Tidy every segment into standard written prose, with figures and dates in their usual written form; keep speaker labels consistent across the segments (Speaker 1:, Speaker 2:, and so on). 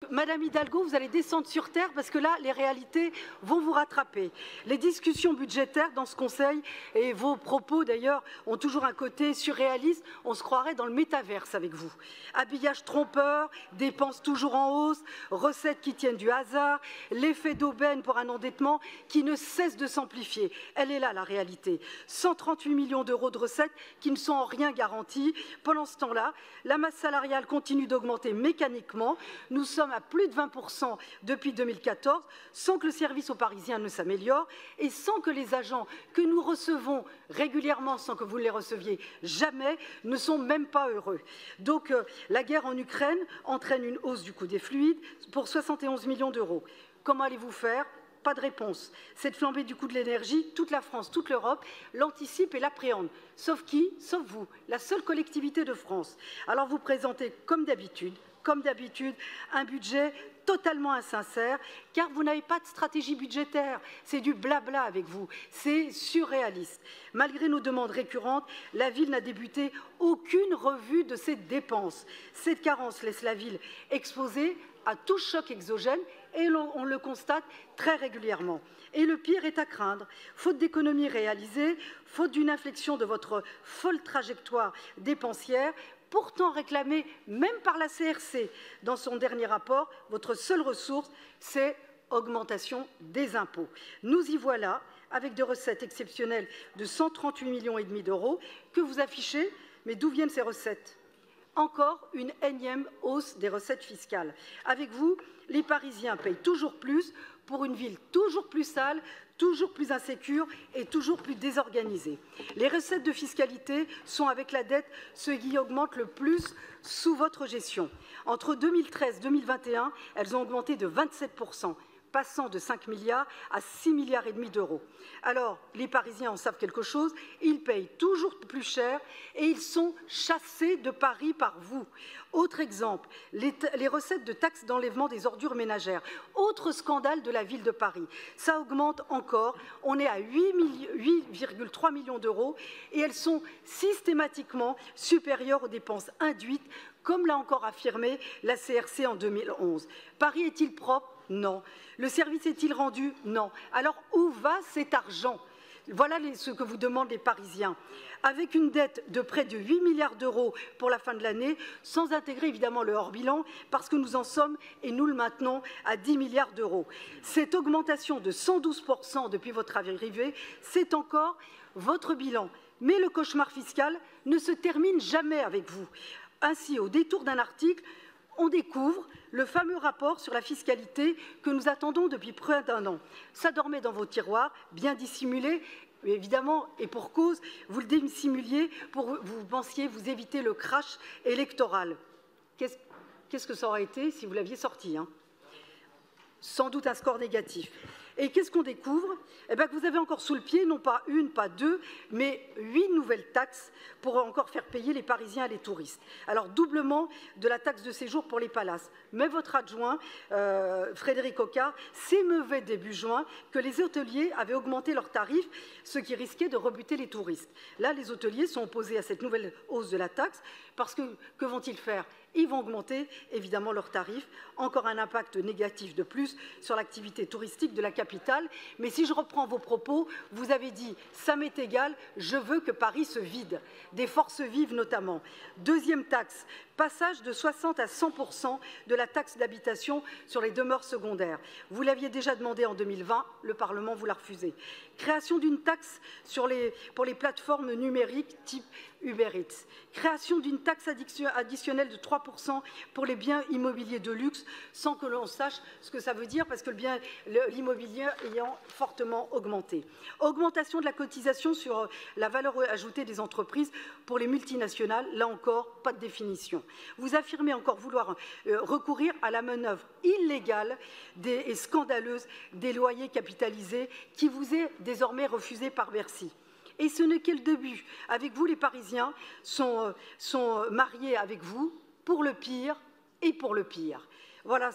Speaker 1: Madame Hidalgo, vous allez descendre sur terre parce que là, les réalités vont vous rattraper. Les discussions budgétaires dans ce Conseil et vos propos d'ailleurs ont toujours un côté surréaliste. On se croirait dans le métaverse avec vous. Habillage trompeur, dépenses toujours en hausse, recettes qui tiennent du hasard, l'effet d'aubaine pour un endettement qui ne cesse de s'amplifier. Elle est là la réalité. 138 millions d'euros de recettes qui ne sont en rien garanties. Pendant ce temps-là, la masse salariale continue d'augmenter mécaniquement. Nous sommes à plus de 20% depuis 2014, sans que le service aux Parisiens ne s'améliore et sans que les agents que nous recevons régulièrement, sans que vous ne les receviez jamais, ne sont même pas heureux. Donc la guerre en Ukraine entraîne une hausse du coût des fluides pour 71 millions d'euros. Comment allez-vous faire ? Pas de réponse. Cette flambée du coût de l'énergie, toute la France, toute l'Europe l'anticipe et l'appréhende. Sauf qui ? Sauf vous, la seule collectivité de France. Alors vous présentez comme d'habitude, un budget totalement insincère, car vous n'avez pas de stratégie budgétaire. C'est du blabla avec vous, c'est surréaliste. Malgré nos demandes récurrentes, la ville n'a débuté aucune revue de ses dépenses. Cette carence laisse la ville exposée à tout choc exogène et on le constate très régulièrement. Et le pire est à craindre. Faute d'économies réalisées, faute d'une inflexion de votre folle trajectoire dépensière, pourtant réclamée même par la CRC dans son dernier rapport, votre seule ressource, c'est augmentation des impôts. Nous y voilà, avec des recettes exceptionnelles de 138,5 millions d'euros que vous affichez, mais d'où viennent ces recettes ? Encore une énième hausse des recettes fiscales. Avec vous, les Parisiens payent toujours plus pour une ville toujours plus sale, toujours plus insécure et toujours plus désorganisée. Les recettes de fiscalité sont, avec la dette, ce qui augmente le plus sous votre gestion. Entre 2013 et 2021, elles ont augmenté de 27%. Passant de 5 milliards à 6,5 milliards d'euros. Alors, les Parisiens en savent quelque chose, ils payent toujours plus cher et ils sont chassés de Paris par vous. Autre exemple, les recettes de taxes d'enlèvement des ordures ménagères. Autre scandale de la ville de Paris. Ça augmente encore, on est à 8,3 millions d'euros et elles sont systématiquement supérieures aux dépenses induites, comme l'a encore affirmé la CRC en 2011. Paris est-il propre ? Non. Le service est-il rendu? Non. Alors où va cet argent? Voilà ce que vous demandent les Parisiens. Avec une dette de près de 8 milliards d'euros pour la fin de l'année, sans intégrer évidemment le hors-bilan, parce que nous en sommes et nous le maintenons à 10 milliards d'euros. Cette augmentation de 112% depuis votre arrivée, c'est encore votre bilan. Mais le cauchemar fiscal ne se termine jamais avec vous. Ainsi, au détour d'un article, on découvre le fameux rapport sur la fiscalité que nous attendons depuis près d'un an. Ça dormait dans vos tiroirs, bien dissimulé, évidemment, et pour cause, vous le dissimuliez, vous pensiez vous éviter le crash électoral. Qu'est-ce que ça aurait été si vous l'aviez sorti, hein? Sans doute un score négatif. Et qu'est-ce qu'on découvre? Eh bien, que vous avez encore sous le pied, non pas une, pas deux, mais 8 nouvelles taxes pour encore faire payer les Parisiens et les touristes. Alors, doublement de la taxe de séjour pour les palaces. Mais votre adjoint, Frédéric Ocard, s'émeuvait début juin que les hôteliers avaient augmenté leurs tarifs, ce qui risquait de rebuter les touristes. Là, les hôteliers sont opposés à cette nouvelle hausse de la taxe parce que vont-ils faire? Ils vont augmenter évidemment leurs tarifs. Encore un impact négatif de plus sur l'activité touristique de la capitale. Mais si je reprends vos propos, vous avez dit « ça m'est égal, je veux que Paris se vide », des forces vives notamment. Deuxième taxe, passage de 60 à 100% de la taxe d'habitation sur les demeures secondaires. Vous l'aviez déjà demandé en 2020, le Parlement vous l'a refusé. Création d'une taxe pour les plateformes numériques type Uber Eats. Création d'une taxe additionnelle de 3% pour les biens immobiliers de luxe, sans que l'on sache ce que ça veut dire, parce que l'immobilier ayant fortement augmenté. Augmentation de la cotisation sur la valeur ajoutée des entreprises pour les multinationales, là encore, pas de définition. Vous affirmez encore vouloir recourir à la manœuvre illégale et scandaleuse des loyers capitalisés qui vous est désormais refusée par Bercy. Et ce n'est que le début. Avec vous, les Parisiens sont mariés avec vous pour le pire et pour le pire. Voilà,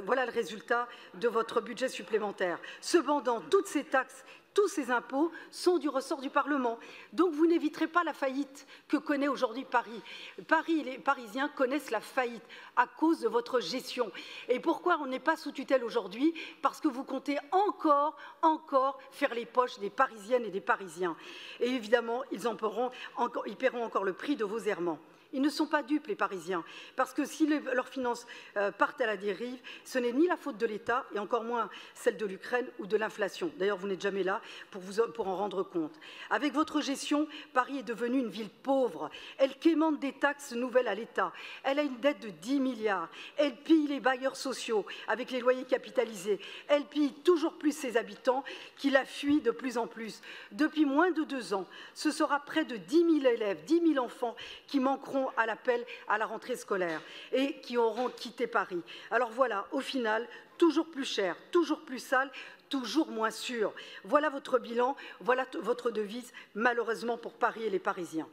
Speaker 1: voilà le résultat de votre budget supplémentaire. Cependant, toutes ces taxes, tous ces impôts sont du ressort du Parlement. Donc vous n'éviterez pas la faillite que connaît aujourd'hui Paris. Les Parisiens connaissent la faillite à cause de votre gestion. Et pourquoi on n'est pas sous tutelle aujourd'hui? Parce que vous comptez encore faire les poches des Parisiennes et des Parisiens. Et évidemment, ils paieront encore le prix de vos errements. Ils ne sont pas dupes, les Parisiens, parce que si leurs finances partent à la dérive, ce n'est ni la faute de l'État, et encore moins celle de l'Ukraine ou de l'inflation. D'ailleurs, vous n'êtes jamais là pour en rendre compte. Avec votre gestion, Paris est devenue une ville pauvre. Elle quémande des taxes nouvelles à l'État. Elle a une dette de 10 milliards. Elle pille les bailleurs sociaux avec les loyers capitalisés. Elle pille toujours plus ses habitants qui la fuient de plus en plus. Depuis moins de 2 ans, ce sera près de 10 000 élèves, 10 000 enfants qui manqueront à l'appel à la rentrée scolaire et qui auront quitté Paris. Alors voilà, au final, toujours plus cher, toujours plus sale, toujours moins sûr. Voilà votre bilan, voilà votre devise, malheureusement pour Paris et les Parisiens.